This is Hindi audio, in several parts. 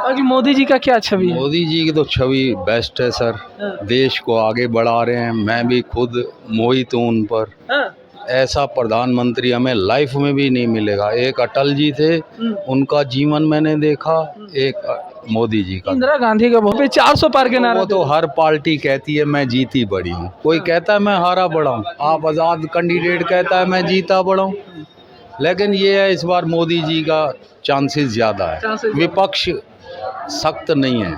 बाकी मोदी जी का क्या छवि है? मोदी जी की तो छवि बेस्ट है सर। हाँ, देश को आगे बढ़ा रहे हैं, मैं भी खुद मोहित हूँ उन पर। हाँ, ऐसा प्रधानमंत्री हमें लाइफ में भी नहीं मिलेगा। एक अटल जी थे, उनका जीवन मैंने देखा, एक मोदी जी का। इंदिरा गांधी का बहुत 400 पार के नारा वो तो हर पार्टी कहती है मैं जीती बड़ी हूँ, कोई कहता है मैं हारा बड़ा हूँ, आप आज़ाद कैंडिडेट कहता है मैं जीता बड़ा हूँ। लेकिन ये है इस बार मोदी जी का चांसेस ज़्यादा है, विपक्ष सख्त नहीं है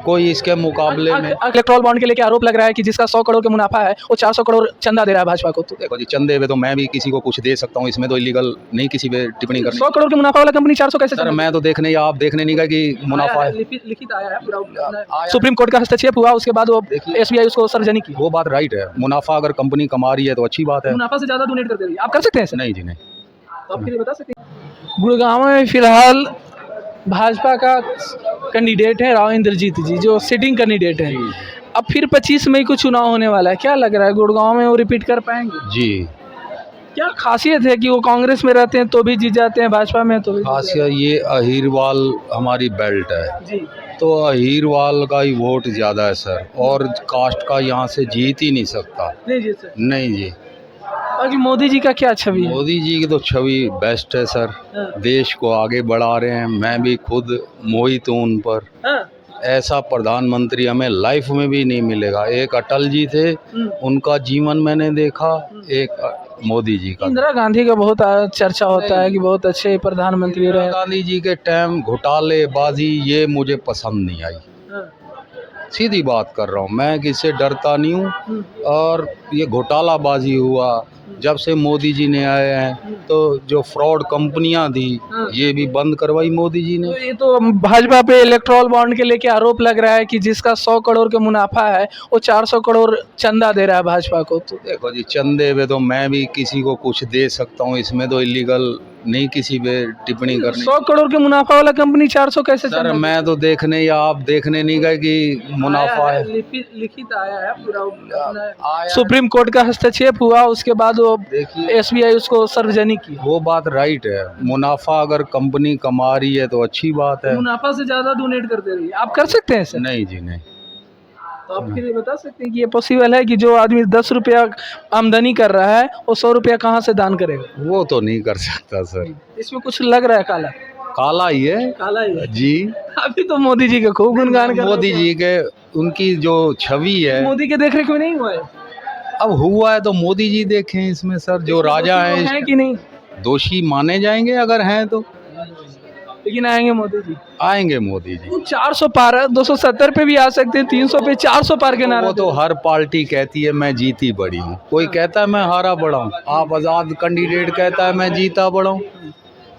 कोई इसके मुकाबले में। इलेक्ट्रॉल बॉन्ड के लेके आरोप लग रहा है कि जिसका 100 करोड़ का मुनाफा है वो 400 करोड़ चंदा दे रहा है भाजपा को। तो देखो जी, चंदे पे तो मैं भी किसी को कुछ दे सकता हूँ, इसमें तो इलीगल नहीं किसी पे टिप्पणी करनी। 100 करोड़ के मुनाफा वाला कंपनी 400 कैसे? सर मैं तो देखने या आप देखने नहीं गए कि मुनाफा है, लिखित आया है पूरा। सुप्रीम कोर्ट का हस्तक्षेप हुआ, उसके बाद वो एसबीआई उसको सार्वजनिक की। वो बात राइट है, मुनाफा अगर कंपनी कमा रही है तो अच्छी बात है। मुनाफा से ज्यादा डोनेट कर दे रही है, आप कर सकते हैं? नहीं जी नहीं। तो आप फिर बता सकते हैं। गुड़गांव में फिलहाल भाजपा का कैंडिडेट है राव इंद्रजीत जी, जो सिटिंग कैंडिडेट है। अब फिर 25 मई को चुनाव होने वाला है, क्या लग रहा है गुड़गांव में वो रिपीट कर पाएंगे? जी, क्या खासियत है कि वो कांग्रेस में रहते हैं तो भी जीत जाते हैं, भाजपा में तो भी? खासियत ये अहीरवाल हमारी बेल्ट है जी, तो अहीरवाल का ही वोट ज़्यादा है सर, और कास्ट का यहाँ से जीत ही नहीं सकता। नहीं जी सर। नहीं जी। बाकी मोदी जी का क्या छवि है? मोदी जी की तो छवि बेस्ट है सर। हाँ, देश को आगे बढ़ा रहे हैं, मैं भी खुद मोहित हूँ उन पर। हाँ, ऐसा प्रधानमंत्री हमें लाइफ में भी नहीं मिलेगा। एक अटल जी थे, उनका जीवन मैंने देखा, एक मोदी जी का। इंदिरा गांधी का बहुत चर्चा होता है कि बहुत अच्छे प्रधानमंत्री इंदिरा रहे। गांधी जी के टाइम घोटालेबाजी ये मुझे पसंद नहीं आई, हाँ, सीधी बात कर रहा हूँ, मैं किससे डरता नहीं हूँ। और ये घोटालाबाजी हुआ जब से मोदी जी ने आए हैं, तो जो फ्रॉड कंपनियां थी ये भी बंद करवाई मोदी जी ने। तो ये तो भाजपा पे इलेक्ट्रॉल बॉन्ड के लेके आरोप लग रहा है कि जिसका 100 करोड़ का मुनाफा है वो 400 करोड़ चंदा दे रहा है भाजपा को। तो देखो जी, चंदे पे तो मैं भी किसी को कुछ दे सकता हूँ, इसमें तो इलीगल नहीं किसी पे टिप्पणी करनी। 100 करोड़ के मुनाफा वाला कंपनी 400 कैसे? सर मैं तो देखने या आप देखने नहीं गए कि मुनाफा है। लिखित आया है पूरा। सुप्रीम कोर्ट का हस्तक्षेप हुआ, उसके बाद वो एसबीआई उसको सार्वजनिक की। वो बात राइट है, मुनाफा अगर कंपनी कमा रही है तो अच्छी बात है। मुनाफा से ज्यादा डोनेट कर दे रही है, आप कर सकते हैं सर? नहीं जी नहीं। तो आप फिर ये बता सकते हैं कि ये पॉसिबल है कि जो आदमी 10 रुपया आमदनी कर रहा है वो 100 रुपया कहाँ से दान करेगा? वो तो नहीं कर सकता सर। इसमें कुछ लग रहा है काला? काला ही है। काला ही है जी। अभी तो मोदी जी के खूब गुणगान कर मोदी जी के उनकी जो छवि है, मोदी के देख रेख में नहीं हुआ है। अब हुआ है तो मोदी जी देखें इसमें सर, जो राजा है कि नहीं? दोषी माने जाएंगे अगर हैं तो। लेकिन आएंगे मोदी जी? आएंगे मोदी जी। 400 पार, 270 पे भी आ सकते हैं, 300 पे, 400 पार के नारा। वो तो हर पार्टी कहती है मैं जीती बड़ी हूँ, कोई कहता है मैं हारा बड़ा हूँ, आप आज़ाद कैंडिडेट कहता है मैं जीता बड़ा हूँ।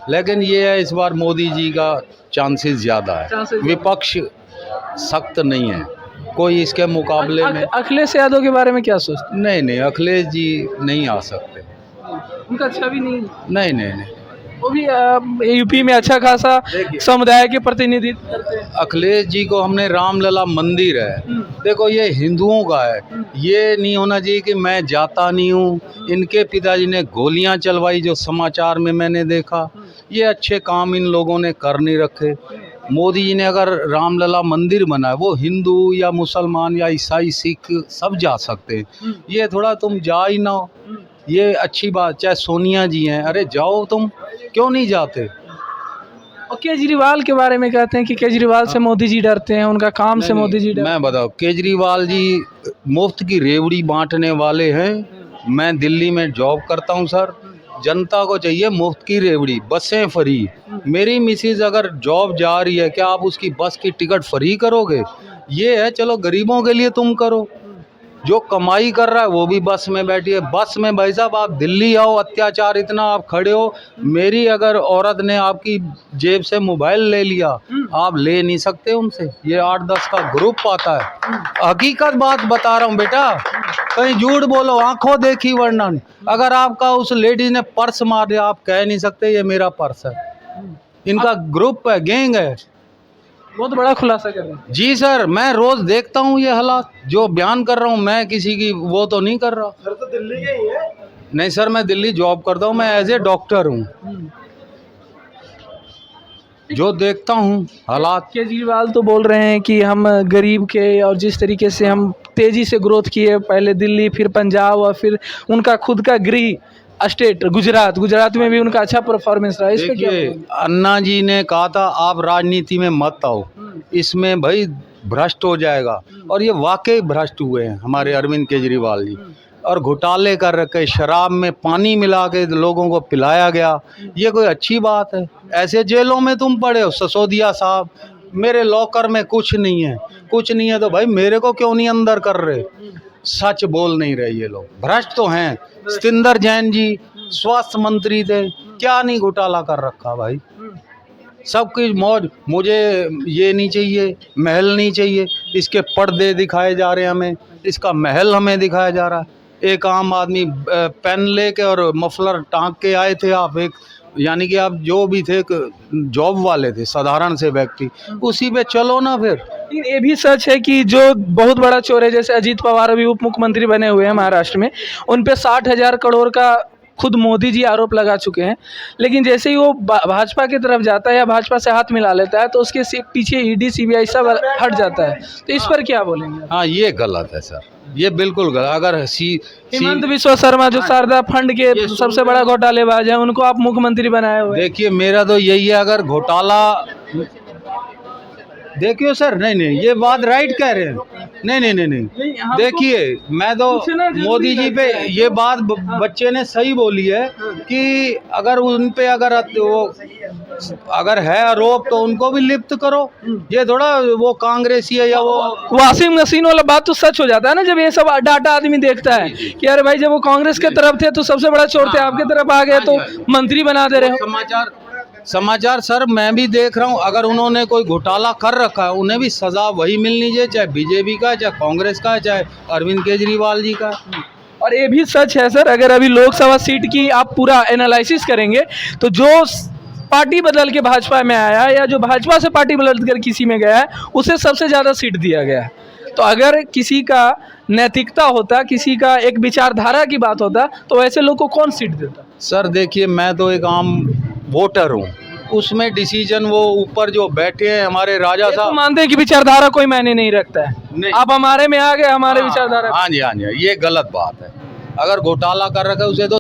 लेकिन ये है इस बार मोदी जी का चांसेस ज़्यादा है, विपक्ष सख्त नहीं है कोई इसके मुकाबले में। अखिलेश यादव के बारे में क्या सोचते? नहीं, अखिलेश जी नहीं आ सकते, उनका अच्छा भी नहीं। नहीं। वो भी यूपी में अच्छा खासा समुदाय के प्रतिनिधित्व करते हैं। अखिलेश जी को हमने रामलला मंदिर है, देखो ये हिंदुओं का है, ये नहीं होना चाहिए कि मैं जाता नहीं हूँ। इनके पिताजी ने गोलियां चलवाई जो समाचार में मैंने देखा, ये अच्छे काम इन लोगों ने कर नहीं रखे। मोदी जी ने अगर रामलला मंदिर बनाया, वो हिंदू या मुसलमान या ईसाई सिख सब जा सकते हैं, ये थोड़ा तुम जा ही ना हो, ये अच्छी बात। चाहे सोनिया जी हैं, अरे जाओ तुम, क्यों नहीं जाते? और केजरीवाल के बारे में कहते हैं कि केजरीवाल से मोदी जी डरते हैं, उनका काम से मोदी जी डरते हैं। मैं बताओ, केजरीवाल जी मुफ्त की रेवड़ी बांटने वाले हैं। मैं दिल्ली में जॉब करता हूं सर, जनता को चाहिए मुफ्त की रेवड़ी, बसें फ्री। मेरी मिसेज अगर जॉब जा रही है, क्या आप उसकी बस की टिकट फ्री करोगे? ये है, चलो गरीबों के लिए तुम करो, जो कमाई कर रहा है वो भी बस में बैठी है। बस में भाई साहब आप दिल्ली आओ, अत्याचार इतना, आप खड़े हो, मेरी अगर औरत ने आपकी जेब से मोबाइल ले लिया, आप ले नहीं सकते उनसे। ये 8-10 का ग्रुप आता है, हकीकत बात बता रहा हूँ बेटा, कहीं झूठ बोलो, आंखों देखी वर्णन। अगर आपका उस लेडीज ने पर्स मार दिया, आप कह नहीं सकते ये मेरा पर्स है। इनका ग्रुप है, गैंग है। बहुत बड़ा खुलासा कर रहे हैं। जी सर, मैं रोज देखता हूँ ये हालात, जो बयान कर रहा हूँ मैं किसी की वो तो नहीं कर रहा। सर तो दिल्ली के ही है। नहीं सर, मैं दिल्ली जॉब करता हूँ, मैं एज ए डॉक्टर हूँ। जो देखता हूँ हालात। केजरीवाल तो बोल रहे हैं कि हम गरीब के, और जिस तरीके से हम तेजी से ग्रोथ किए, पहले दिल्ली फिर पंजाब और फिर उनका खुद का गृह स्टेट गुजरात में भी उनका अच्छा परफॉर्मेंस रहा। इस पे क्या देखिए, बोलेंगे? अन्ना जी ने कहा था आप राजनीति में मत आओ, इसमें भाई भ्रष्ट हो जाएगा, और ये वाकई भ्रष्ट हुए हैं हमारे अरविंद केजरीवाल जी। और घोटाले कर रखे, शराब में पानी मिला के लोगों को पिलाया गया, ये कोई अच्छी बात है? ऐसे जेलों में तुम पड़े हो सिसोदिया साहब, मेरे लॉकर में कुछ नहीं है, कुछ नहीं है तो भाई मेरे को क्यों नहीं अंदर कर रहे? सच बोल नहीं रहे ये लोग, भ्रष्ट तो हैं। सतिंदर जैन जी स्वास्थ्य मंत्री थे, क्या नहीं घोटाला कर रखा भाई? सबकी मौज, मुझे ये नहीं चाहिए, महल नहीं चाहिए, इसके पर्दे दिखाए जा रहे हैं हमें, इसका महल हमें दिखाया जा रहा है। एक आम आदमी पेन लेके और मफलर टांग के आए थे आप, एक यानी कि आप जो भी थे जॉब वाले थे, साधारण से व्यक्ति, उसी पे चलो ना फिर। लेकिन ये भी सच है कि जो बहुत बड़ा चोर है, जैसे अजीत पवार अभी उप मुख्यमंत्री बने हुए हैं महाराष्ट्र में, उन पे 60,000 करोड़ का खुद मोदी जी आरोप लगा चुके हैं। लेकिन जैसे ही वो भाजपा की तरफ जाता है या भाजपा से हाथ मिला लेता है तो उसके पीछे ईडी सीबीआई सब हट जाता है। तो इस पर क्या बोलेंगे? हाँ, ये गलत है सर, ये बिल्कुल गलत। अगर हेमंत बिश्वा शर्मा जो शारदा फंड के सबसे बड़ा घोटालेबाज है, उनको आप मुख्यमंत्री बनाए हुए। देखिए, मेरा तो यही है, अगर घोटाला, देखिए सर, नहीं ये बात राइट कह रहे हैं, नहीं देखिए, मैं तो मोदी जी पे ये बात बच्चे ने सही बोली है कि अगर उन पे अगर है आरोप तो उनको भी लिप्त करो। ये थोड़ा वो कांग्रेसी है या वो वॉशिंग मशीन वाला बात तो सच हो जाता है ना, जब ये सब डाटा आदमी देखता है कि अरे भाई जब वो कांग्रेस के तरफ थे तो सबसे बड़ा चोर थे, आपके तरफ आ गए तो मंत्री बना दे रहे हो। समाचार सर मैं भी देख रहा हूँ, अगर उन्होंने कोई घोटाला कर रखा है उन्हें भी सजा वही मिलनी चाहिए, चाहे बीजेपी का, चाहे कांग्रेस का, चाहे अरविंद केजरीवाल जी का। और ये भी सच है सर, अगर अभी लोकसभा सीट की आप पूरा एनालिसिस करेंगे तो जो पार्टी बदल के भाजपा में आया या जो भाजपा से पार्टी बदल कर किसी में गया है, उसे सबसे ज़्यादा सीट दिया गया है। तो अगर किसी का नैतिकता होता, किसी का एक विचारधारा की बात होता, तो ऐसे लोग को कौन सीट देता? सर देखिए, मैं तो एक आम वोटर हूँ, उसमें डिसीजन वो ऊपर जो बैठे हैं हमारे राजा साहब, तो मानते हैं कि विचारधारा कोई मायने नहीं रखता है। नहीं। आप हमारे में आ गए, हमारे विचारधारा। हाँ जी, ये गलत बात है। अगर घोटाला कर रखा है उसे तो